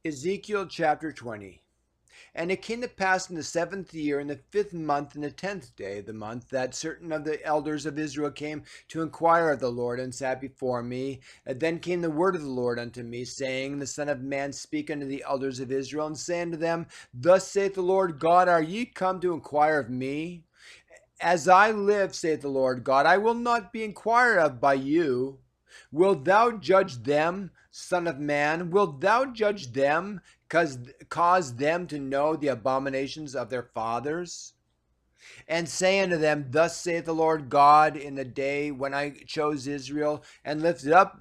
Ezekiel chapter 20. And it came to pass in the 7th year, in the 5th month, in the 10th day of the month, that certain of the elders of Israel came to inquire of the Lord, and sat before me. And then came the word of the Lord unto me, saying, The Son of Man, speak unto the elders of Israel, and say unto them, Thus saith the Lord God, Are ye come to inquire of me? As I live, saith the Lord God, I will not be inquired of by you. Wilt thou judge them, Son of man? Wilt thou judge them, cause them to know the abominations of their fathers? And say unto them, Thus saith the Lord God, in the day when I chose Israel, and lifted up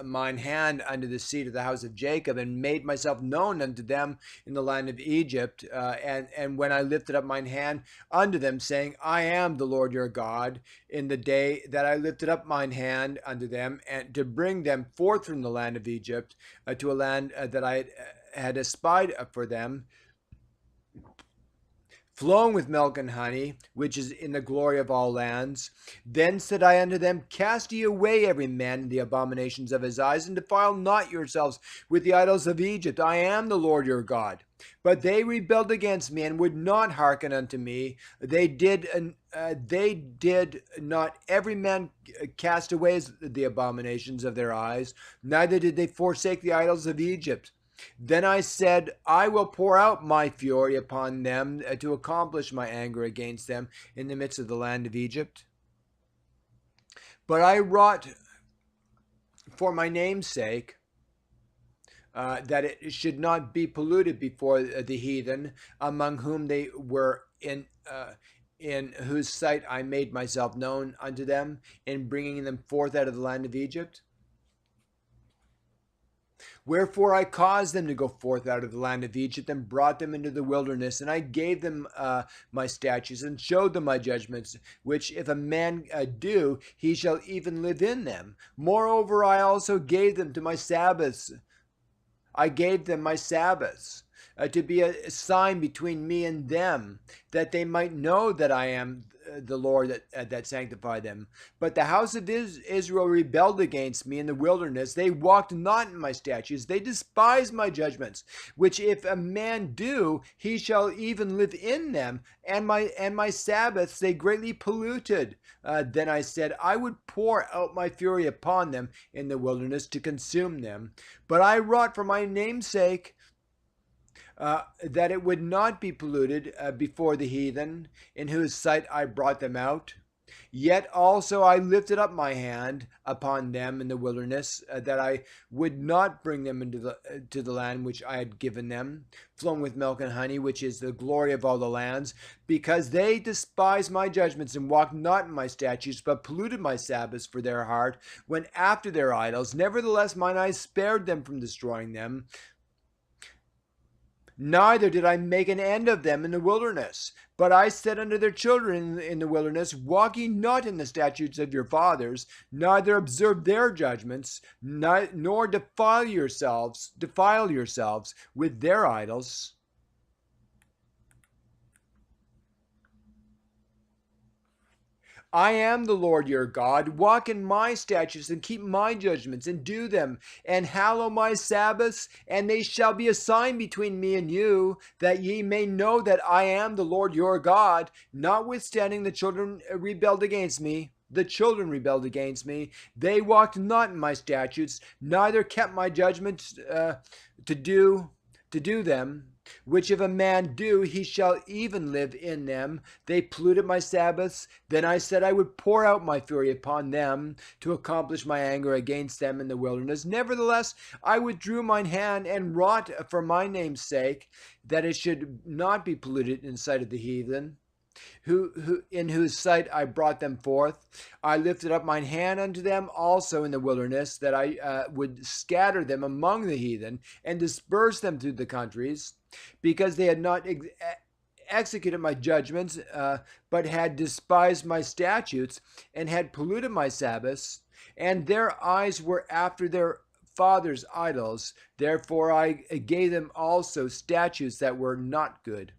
mine hand unto the seed of the house of Jacob, and made myself known unto them in the land of Egypt, and when I lifted up mine hand unto them, saying, I am the Lord your God, in the day that I lifted up mine hand unto them, and to bring them forth from the land of Egypt, to a land that I had espied for them, flowing with milk and honey, which is in the glory of all lands. Then said I unto them, Cast ye away every man the abominations of his eyes, and defile not yourselves with the idols of Egypt. I am the Lord your God. But they rebelled against me, and would not hearken unto me. They did not every man cast away the abominations of their eyes, neither did they forsake the idols of Egypt. Then I said, I will pour out my fury upon them, to accomplish my anger against them in the midst of the land of Egypt. But I wrought for my name's sake, that it should not be polluted before the heathen, among whom they were in whose sight I made myself known unto them, in bringing them forth out of the land of Egypt. Wherefore I caused them to go forth out of the land of Egypt, and brought them into the wilderness, and I gave them my statutes, and showed them my judgments, which if a man do, he shall even live in them. Moreover, I also gave them to my Sabbaths. I gave them my Sabbaths, to be a sign between me and them, that they might know that I am the Lord that sanctified them. But the house of Israel rebelled against me in the wilderness. They walked not in my statutes. They despised my judgments, which if a man do, he shall even live in them. And my Sabbaths they greatly polluted. Then I said, I would pour out my fury upon them in the wilderness to consume them. But I wrought for my name's sake, that it would not be polluted before the heathen, in whose sight I brought them out. Yet also I lifted up my hand upon them in the wilderness, that I would not bring them into to the land which I had given them, flowing with milk and honey, which is the glory of all the lands, because they despised my judgments, and walked not in my statutes, but polluted my Sabbaths for their heart, went after their idols. Nevertheless mine eyes spared them from destroying them. Neither did I make an end of them in the wilderness. But I said unto their children in the wilderness, Walk ye not in the statutes of your fathers, neither observe their judgments, nor defile yourselves with their idols. I am the Lord your God. Walk in my statutes, and keep my judgments, and do them, and hallow my Sabbaths, and they shall be a sign between me and you, that ye may know that I am the Lord your God. Notwithstanding the children rebelled against me. They walked not in my statutes, neither kept my judgments to do them. Which if a man do, he shall even live in them. They polluted my Sabbaths. Then I said I would pour out my fury upon them, to accomplish my anger against them in the wilderness. Nevertheless, I withdrew mine hand, and wrought for my name's sake, that it should not be polluted in sight of the heathen, in whose sight I brought them forth. I lifted up mine hand unto them also in the wilderness, that I would scatter them among the heathen, and disperse them through the countries, because they had not executed my judgments, but had despised my statutes, and had polluted my Sabbaths, and their eyes were after their fathers' idols. Therefore I gave them also statutes that were not good,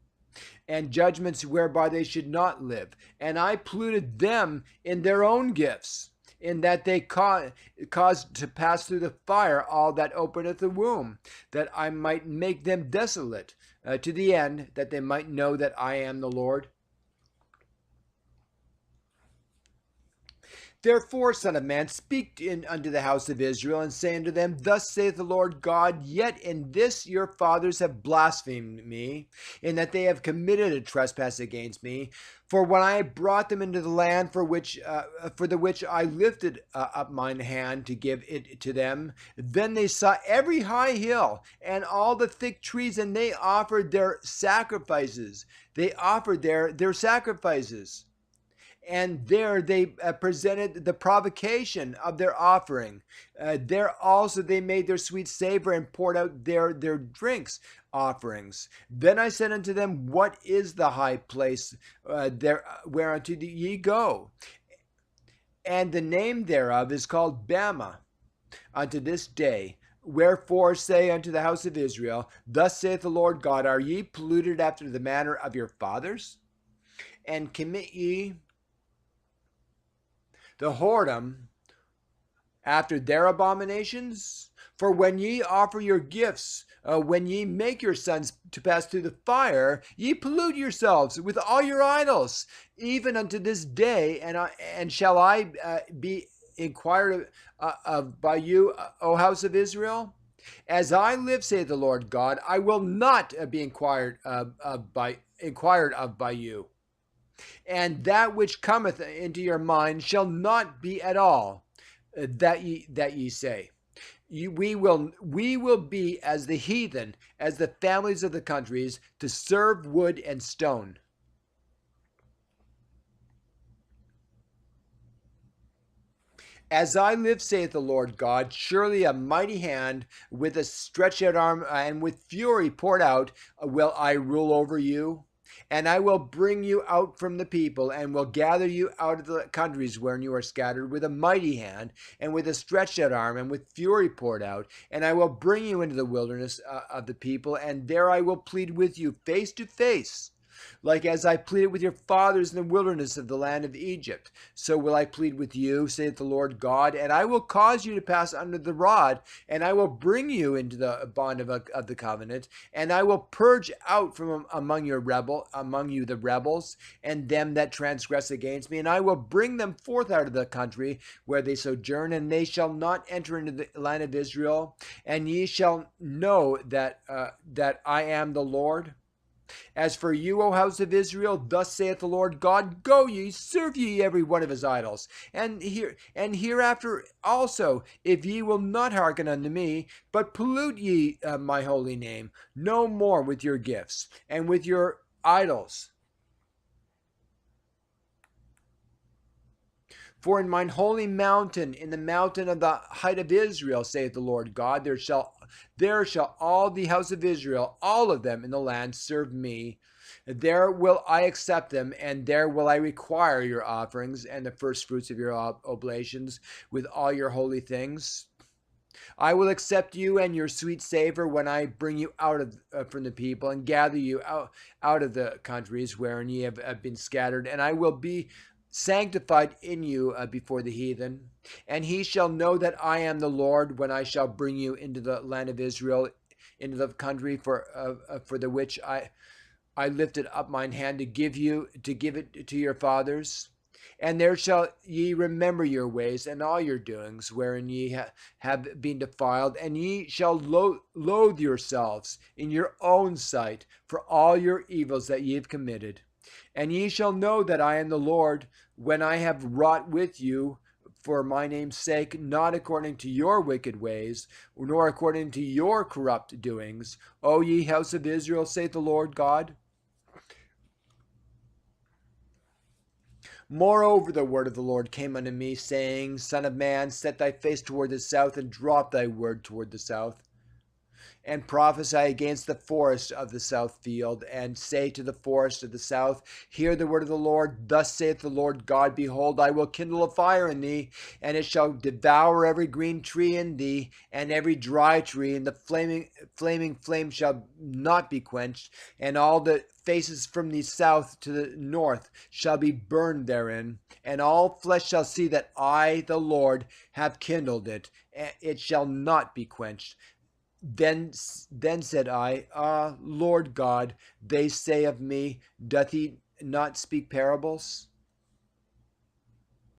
and judgments whereby they should not live. And I polluted them in their own gifts, in that they caused to pass through the fire all that openeth the womb, that I might make them desolate, to the end that they might know that I am the Lord. Therefore, Son of Man, speak unto the house of Israel, and say unto them, Thus saith the Lord God, Yet in this your fathers have blasphemed me, in that they have committed a trespass against me. For when I brought them into the land for the which I lifted up mine hand to give it to them, then they saw every high hill and all the thick trees, and they offered their sacrifices. They offered their sacrifices. And there they presented the provocation of their offering. There also they made their sweet savor and poured out their drinks offerings. Then I said unto them, What is the high place there whereunto ye go? And the name thereof is called Bama unto this day. Wherefore say unto the house of Israel, Thus saith the Lord God, Are ye polluted after the manner of your fathers? And commit ye the whoredom after their abominations? For when ye offer your gifts, when ye make your sons to pass through the fire, ye pollute yourselves with all your idols, even unto this day. And shall I be inquired of by you, O house of Israel? As I live, saith the Lord God, I will not be inquired of by you. And that which cometh into your mind shall not be at all that ye say. We will be as the heathen, as the families of the countries, to serve wood and stone. As I live, saith the Lord God, surely a mighty hand with a stretched out arm and with fury poured out will I rule over you. And I will bring you out from the people, and will gather you out of the countries wherein you are scattered, with a mighty hand, and with a stretched out arm, and with fury poured out. And I will bring you into the wilderness of the people, and there I will plead with you face to face. Like as I pleaded with your fathers in the wilderness of the land of Egypt, so will I plead with you, saith the Lord God, and I will cause you to pass under the rod, and I will bring you into the bond of the covenant, and I will purge out from among you the rebels, and them that transgress against me, and I will bring them forth out of the country where they sojourn, and they shall not enter into the land of Israel, and ye shall know that I am the Lord. As for you, O house of Israel, thus saith the Lord God, Go ye, serve ye every one of his idols, and hereafter also, if ye will not hearken unto me, but pollute ye my holy name, no more with your gifts and with your idols. For in mine holy mountain, in the mountain of the height of Israel, saith the Lord God, there shall all the house of Israel, all of them in the land, serve me. There will I accept them, and there will I require your offerings and the first fruits of your oblations with all your holy things. I will accept you and your sweet savor when I bring you out from the people and gather you out of the countries wherein ye have been scattered, and I will be sanctified in you before the heathen. And he shall know that I am the Lord when I shall bring you into the land of Israel, into the country for the which I lifted up mine hand to give it to your fathers. And there shall ye remember your ways and all your doings, wherein ye have been defiled, and ye shall loathe yourselves in your own sight for all your evils that ye have committed. And ye shall know that I am the Lord, when I have wrought with you for my name's sake, not according to your wicked ways, nor according to your corrupt doings, O ye house of Israel, saith the Lord God. Moreover, the word of the Lord came unto me, saying, Son of man, set thy face toward the south, and drop thy word toward the south. and prophesy against the forest of the south field, and say to the forest of the south, Hear the word of the Lord. Thus saith the Lord God, Behold, I will kindle a fire in thee, and it shall devour every green tree in thee, and every dry tree, and the flaming flame shall not be quenched, and all the faces from the south to the north shall be burned therein, and all flesh shall see that I, the Lord, have kindled it. It shall not be quenched. Then said I, Lord God, they say of me, doth he not speak parables?